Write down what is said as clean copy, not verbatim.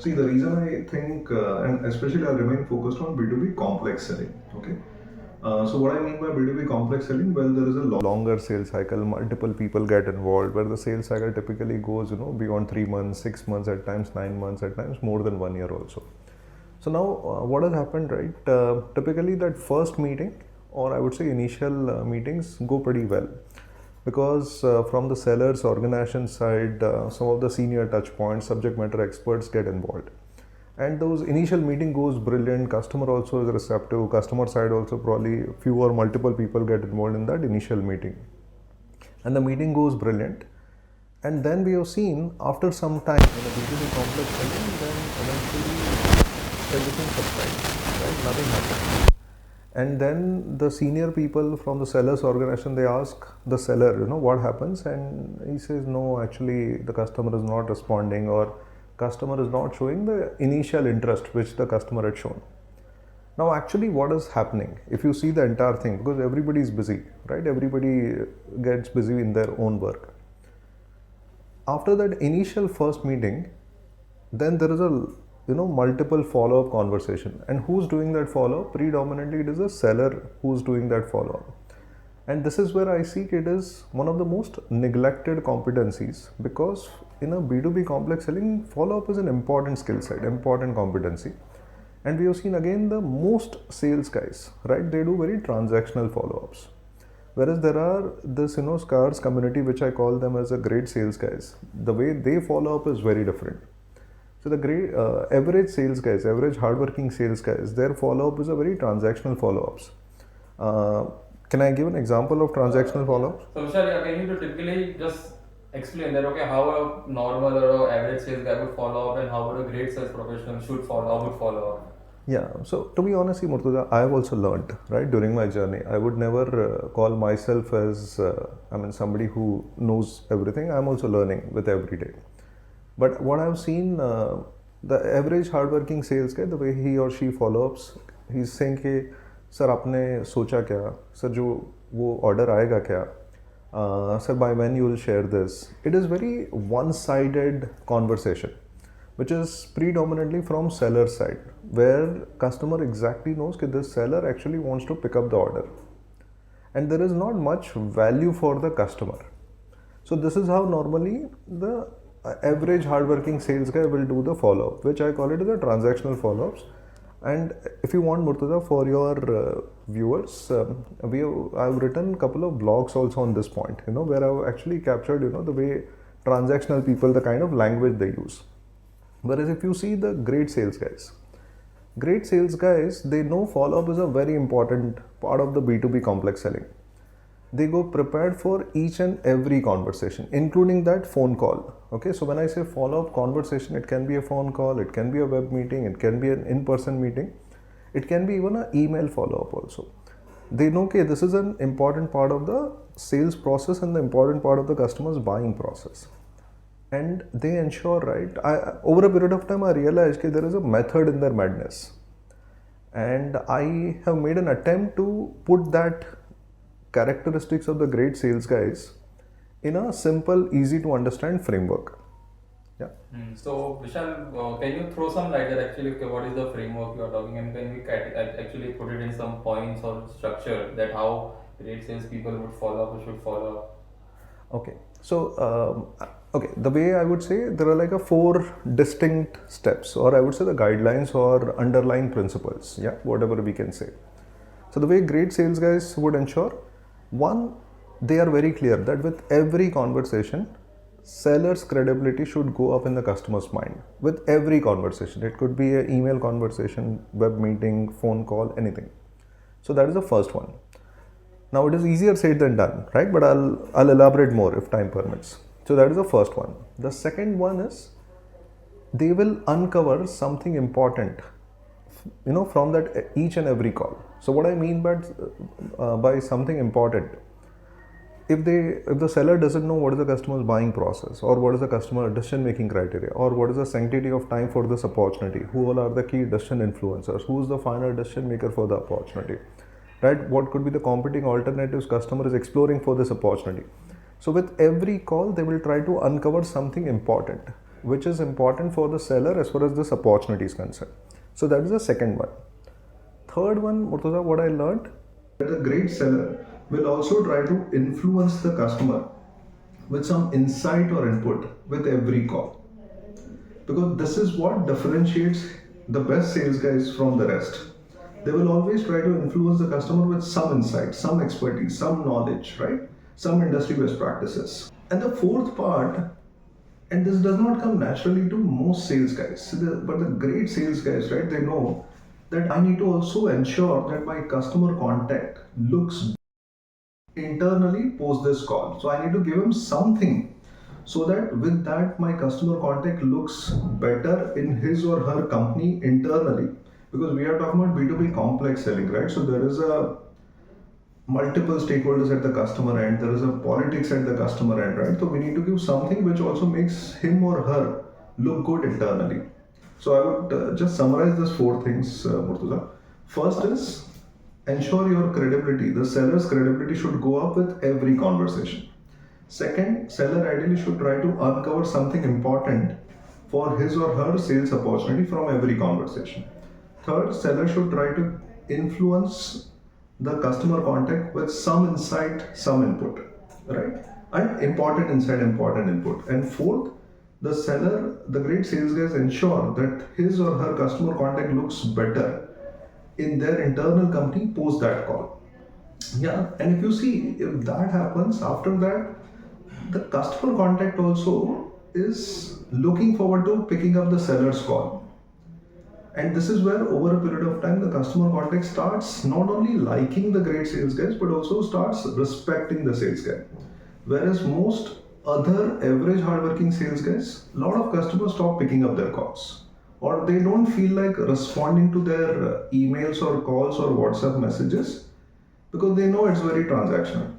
See, the reason I think, and especially I remain focused on B2B complex selling. Okay. So what I mean by B2B complex selling, well, there is a longer sales cycle, multiple people get involved, where the sales cycle typically goes, beyond 3 months, 6 months, at times 9 months, at times more than 1 year also. So now, what has happened, right? Typically, that first meeting, or I would say initial meetings, go pretty well, because from the seller's organization side, some of the senior touch points, subject matter experts get involved, and those initial meeting goes brilliant. Customer also is receptive. Customer side also, probably few or multiple people get involved in that initial meeting, and the meeting goes brilliant. And then we have seen after some time in a B2B complex selling, then eventually everything subsides, right? Nothing happens. And then the senior people from the seller's organization, they ask the seller, what happens? And he says, no, actually the customer is not responding, or customer is not showing the initial interest which the customer had shown. Now, actually, what is happening? If you see the entire thing, because everybody is busy, right? Everybody gets busy in their own work. After that initial first meeting, then there is a multiple follow-up conversation, and who's doing that follow-up? Predominantly it is a seller who's doing that follow-up. And this is where I see it is one of the most neglected competencies, because in a B2B complex selling, follow-up is an important skill set, important competency. And we have seen again the most sales guys, right? They do very transactional follow-ups. Whereas there are this, scarce community, which I call them as a great sales guys. The way they follow up is very different. So the great average sales guys, average hardworking sales guys, their follow-up is a very transactional follow-ups. Can I give an example of transactional follow-ups? So Vishal, yeah, can you typically just explain that, okay, how a normal or a average sales guy would follow up, and how would a great sales professional would follow up? Yeah, so to be honest, Murtuza, I have also learned, right, during my journey. I would never call myself as, somebody who knows everything. I'm also learning with every day. But what I've seen, the average hardworking sales guy, the way he or she follow-ups, he's saying कि sir आपने सोचा क्या, sir जो वो order आएगा क्या, sir by when you will share this. It is very one-sided conversation, which is predominantly from seller side, where customer exactly knows that this seller actually wants to pick up the order, and there is not much value for the customer. So this is how normally the average hardworking sales guy will do the follow-up, which I call it as a transactional follow-ups. And if you want, Murtuza, for your viewers, I've written a couple of blogs also on this point, where I've actually captured, the way transactional people, the kind of language they use. Whereas if you see the great sales guys, they know follow-up is a very important part of the B2B complex selling. They go prepared for each and every conversation, including that phone call. Okay, so when I say follow-up conversation, it can be a phone call, it can be a web meeting, it can be an in-person meeting, it can be even an email follow-up also. They know, okay, this is an important part of the sales process and the important part of the customer's buying process. And they ensure, right, over a period of time, I realized that there is a method in their madness. And I have made an attempt to put that characteristics of the great sales guys in a simple, easy to understand framework. Yeah. So Vishal, can you throw some light that actually, okay, what is the framework you are talking, and can we actually put it in some points or structure that how great sales people would follow up or should follow up? Okay. So, the way I would say, there are like a 4 distinct steps, or I would say the guidelines or underlying principles. Yeah, whatever we can say. So the way great sales guys would ensure, one, they are very clear that with every conversation, seller's credibility should go up in the customer's mind. With every conversation, it could be an email conversation, web meeting, phone call, anything. So that is the first one. Now it is easier said than done, right? But I'll elaborate more if time permits. So that is the first one. The second one is, they will uncover something important, from that each and every call. So what I mean by something important, if the seller doesn't know what is the customer's buying process, or what is the customer decision making criteria, or what is the sanctity of time for this opportunity, who all are the key decision influencers, who is the final decision maker for the opportunity, right? What could be the competing alternatives customer is exploring for this opportunity. So with every call, they will try to uncover something important. which is important for the seller as far as this opportunity is concerned. So that is the second one. Third one, Murtaza, what I learned, that a great seller will also try to influence the customer with some insight or input with every call. Because this is what differentiates the best sales guys from the rest. They will always try to influence the customer with some insight, some expertise, some knowledge, right? Some industry best practices. And the fourth part, and this does not come naturally to most sales guys, but the great sales guys, right? They know that I need to also ensure that my customer contact looks internally post this call. So I need to give him something so that with that my customer contact looks better in his or her company internally, because we are talking about B2B complex selling, right? So there is a multiple stakeholders at the customer end, there is a politics at the customer end, right? So we need to give something which also makes him or her look good internally. So I would just summarize these four things, Murtaza. First is ensure your credibility. The seller's credibility should go up with every conversation. Second, seller ideally should try to uncover something important for his or her sales opportunity from every conversation. Third, seller should try to influence the customer contact with some insight, some input, right? And important insight, important input. And fourth, the seller, the great sales guys ensure that his or her customer contact looks better in their internal company post that call. Yeah, and if you see, if that happens, after that, the customer contact also is looking forward to picking up the seller's call. And this is where over a period of time, the customer contact starts not only liking the great sales guys, but also starts respecting the sales guy. Whereas most other average hardworking sales guys, a lot of customers stop picking up their calls, or they don't feel like responding to their emails or calls or WhatsApp messages because they know it's very transactional.